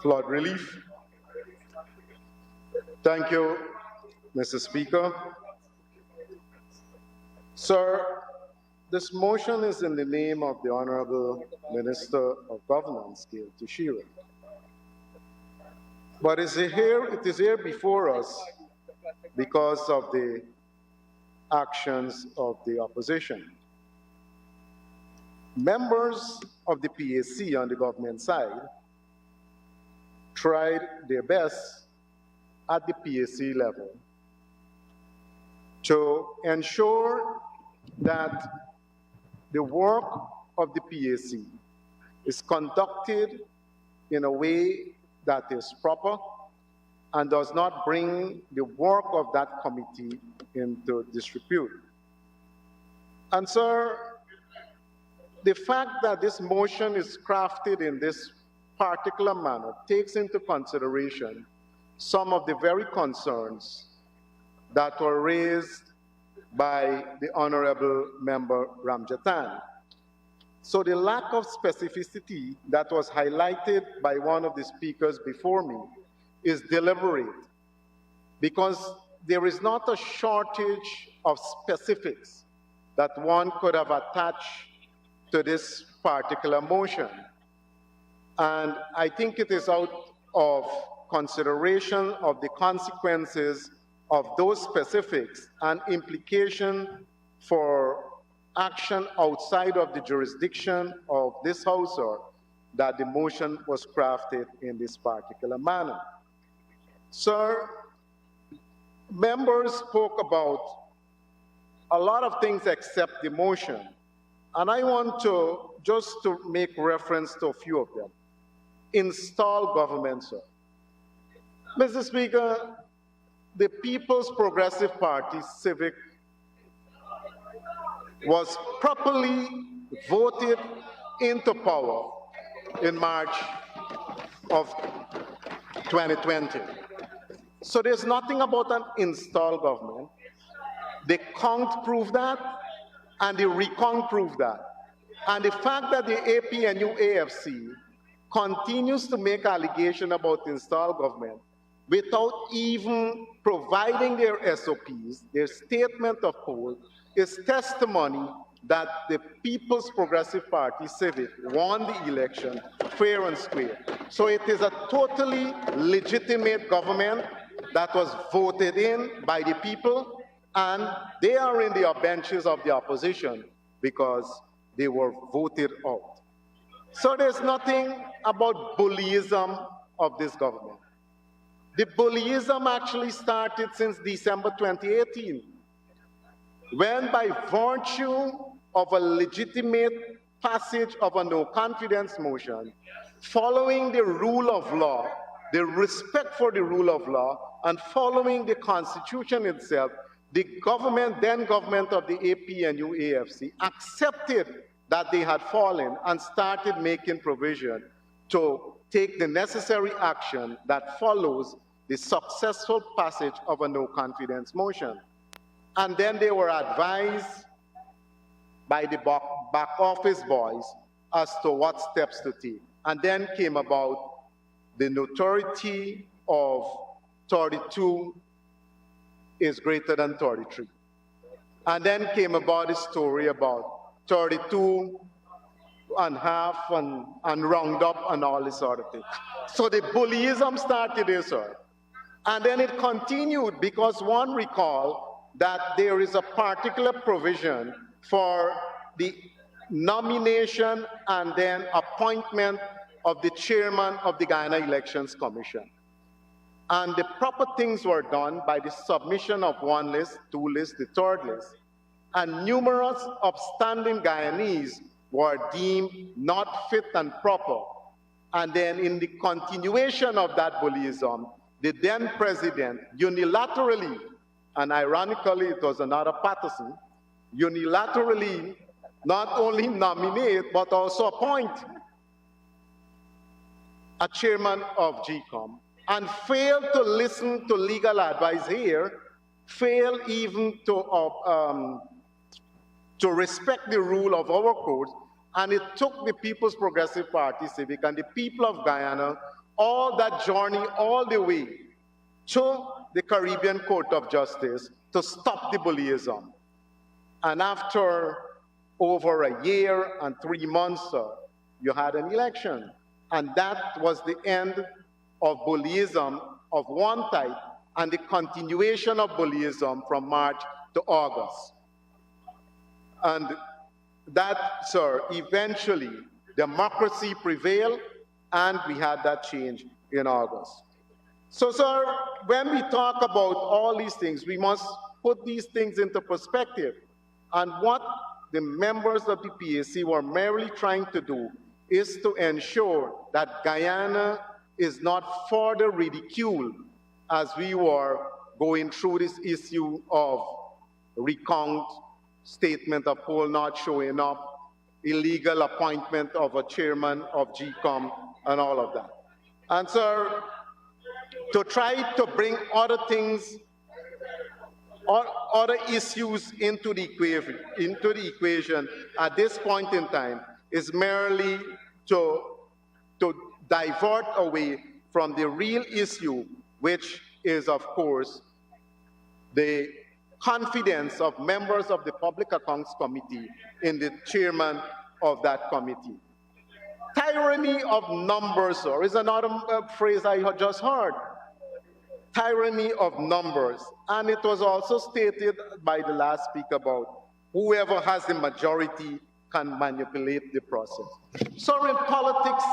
Flood relief. Thank you, Mr. Speaker. Sir, this motion is in the name of the Honorable Minister of Governance, Gail Tashira. But it is here before us because of the actions of the opposition. Members of the PAC on the government side tried their best at the PAC level to ensure that the work of the PAC is conducted in a way that is proper and does not bring the work of that committee into disrepute. And sir, the fact that this motion is crafted in this particular manner takes into consideration some of the very concerns that were raised by the Honorable Member Ramjatan. So the lack of specificity that was highlighted by one of the speakers before me is deliberate, because there is not a shortage of specifics that one could have attached to this particular motion. And I think it is out of consideration of the consequences of those specifics and implication for action outside of the jurisdiction of this House, that the motion was crafted in this particular manner. Sir, members spoke about a lot of things except the motion, and I want to just to make reference to a few of them. Install government, sir. Mr. Speaker, the People's Progressive Party Civic was properly voted into power in March of 2020. So there's nothing about an installed government. The count proved that, and the recount proved that. And the fact that the APNU AFC continues to make allegations about installed government without even providing their SOPs, their statement of poll, is testimony that the People's Progressive Party Civic won the election fair and square. So it is a totally legitimate government that was voted in by the people, and they are in the benches of the opposition because they were voted out. So there's nothing about bullyism of this government. The bullyism actually started since December 2018, when by virtue of a legitimate passage of a no-confidence motion, following the rule of law, the respect for the rule of law, and following the Constitution itself, the government, then government of the APNU AFC, accepted that they had fallen and started making provision to take the necessary action that follows the successful passage of a no-confidence motion. And then they were advised by the back office boys as to what steps to take. And then came about the notoriety of 32 is greater than 33. And then came about the story about 32 and half and round up and all this sort of thing. So the bullyism started there, sir. And then it continued because one recall that there is a particular provision for the nomination and then appointment of the chairman of the Guyana Elections Commission. And the proper things were done by the submission of one list, two lists, the third list, and numerous upstanding Guyanese were deemed not fit and proper. And then in the continuation of that bullyism, the then president unilaterally, and ironically it was another Patterson, unilaterally not only nominate but also appoint a chairman of GCOM, and failed to listen to legal advice here, failed even to respect the rule of our courts, And it took the People's Progressive Party Civic and the people of Guyana all that journey all the way to the Caribbean Court of Justice to stop the bullyism. And after over a year and 3 months, you had an election. And that was the end of bullyism of one type and the continuation of bullyism from March to August. And that, sir, eventually democracy prevailed and we had that change in August. So, sir, when we talk about all these things, we must put these things into perspective. And what the members of the PAC were merely trying to do is to ensure that Guyana is not further ridiculed as we were going through this issue of recount, statement of poll not showing up, illegal appointment of a chairman of GCOM, and all of that. And sir, to try to bring other things, or other issues into the equation at this point in time is merely to divert away from the real issue, which is, of course, the confidence of members of the Public Accounts Committee in the chairman of that committee. Tyranny of numbers, sir, is another phrase I had just heard. Tyranny of numbers. And it was also stated by the last speaker about whoever has the majority can manipulate the process. So in politics,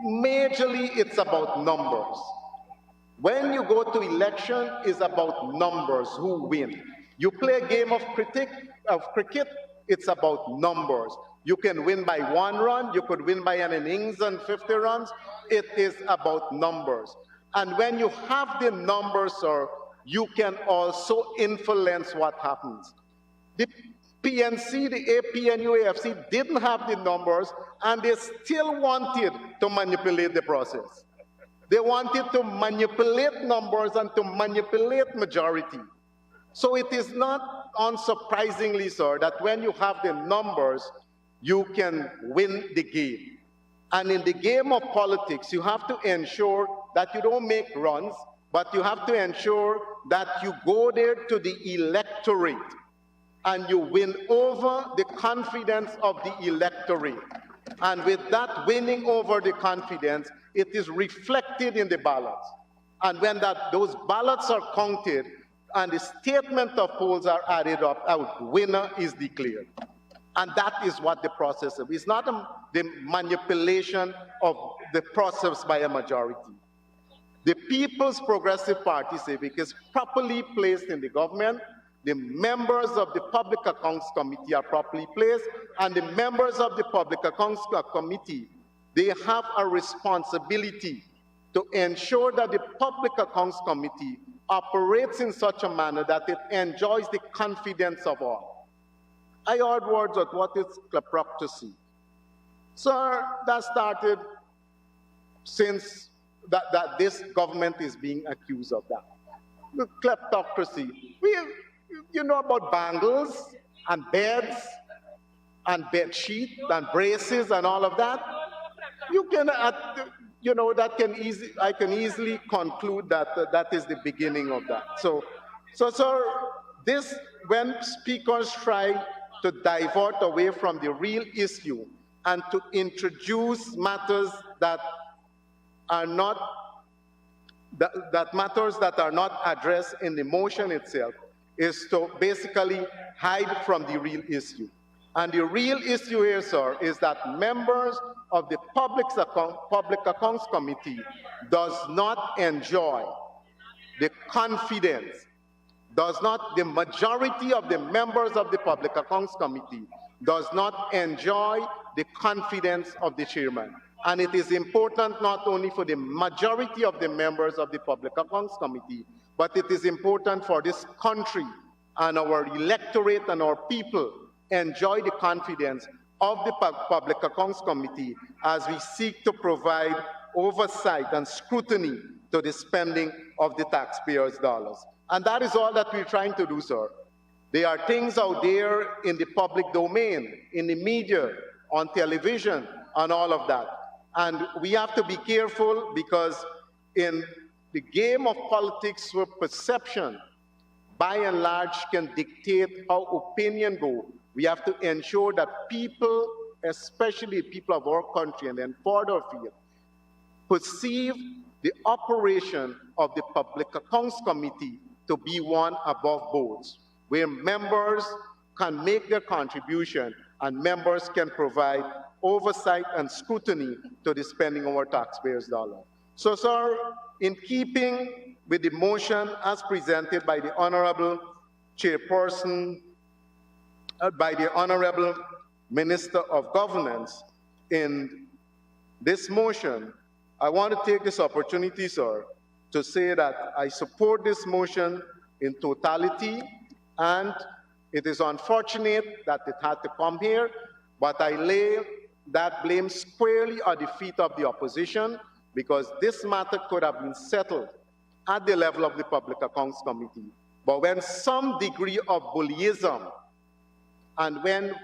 majorly it's about numbers. When you go to election, it's about numbers, who win. You play a game of cricket, it's about numbers. You can win by 1 run, you could win by an innings and 50 runs. It is about numbers. And when you have the numbers, sir, you can also influence what happens. The PNC, the AP and UAFC didn't have the numbers, and they still wanted to manipulate the process. They wanted to manipulate numbers and to manipulate majority. So it is not unsurprisingly, sir, that when you have the numbers, you can win the game. And in the game of politics, you have to ensure that you don't make runs, but you have to ensure that you go there to the electorate and you win over the confidence of the electorate. And with that winning over the confidence, it is reflected in the ballots. And when those ballots are counted and the statement of polls are added up, a winner is declared. And that is what the process is. It's not the manipulation of the process by a majority. The People's Progressive Party Civic is properly placed in the government. The members of the Public Accounts Committee are properly placed, and the members of the Public Accounts Committee, they have a responsibility to ensure that the Public Accounts Committee operates in such a manner that it enjoys the confidence of all. I heard words of what is kleptocracy. Sir, that started since that this government is being accused of that. The kleptocracy. You know about bangles and beds and bed sheets and braces and all of that. You can, I can easily conclude that that is the beginning of that. So, sir, when speakers try to divert away from the real issue and to introduce matters that are not addressed in the motion itself, is to basically hide from the real issue. And the real issue here, sir, is that members of the Public Accounts Committee does not enjoy the confidence, the majority of the members of the Public Accounts Committee does not enjoy the confidence of the chairman. And it is important not only for the majority of the members of the Public Accounts Committee, but it is important for this country and our electorate and our people enjoy the confidence of the Public Accounts Committee as we seek to provide oversight and scrutiny to the spending of the taxpayers' dollars. And that is all that we're trying to do, sir. There are things out there in the public domain, in the media, on television and all of that. And we have to be careful because in the game of politics where perception, by and large, can dictate how opinion go, we have to ensure that people, especially people of our country and then further afield, perceive the operation of the Public Accounts Committee to be one above boards, where members can make their contribution and members can provide oversight and scrutiny to the spending of our taxpayers' dollars. So, sir, in keeping with the motion as presented by the Honorable Chairperson, by the Honorable Minister of Governance, in this motion, I want to take this opportunity, sir, to say that I support this motion in totality, and it is unfortunate that it had to come here, but I lay that blame squarely at the feet of the opposition, because this matter could have been settled at the level of the Public Accounts Committee. But when some degree of bullyism and when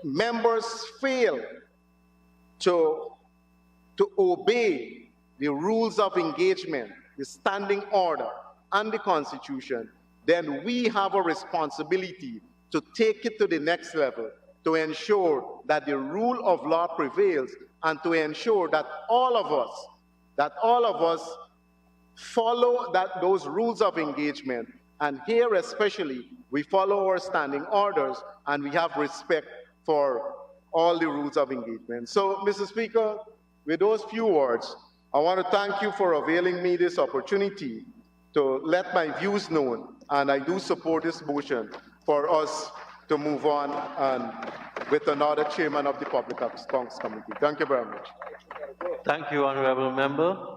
members fail to obey the rules of engagement, the standing order, and the Constitution, then we have a responsibility to take it to the next level, to ensure that the rule of law prevails, and to ensure that all of us follow those rules of engagement. And here especially, we follow our standing orders and we have respect for all the rules of engagement. So, Mr. Speaker, with those few words, I want to thank you for availing me this opportunity to let my views known, and I do support this motion for us to move on and with another chairman of the Public Accounts Committee. Thank you very much. Thank you, Honorable Member.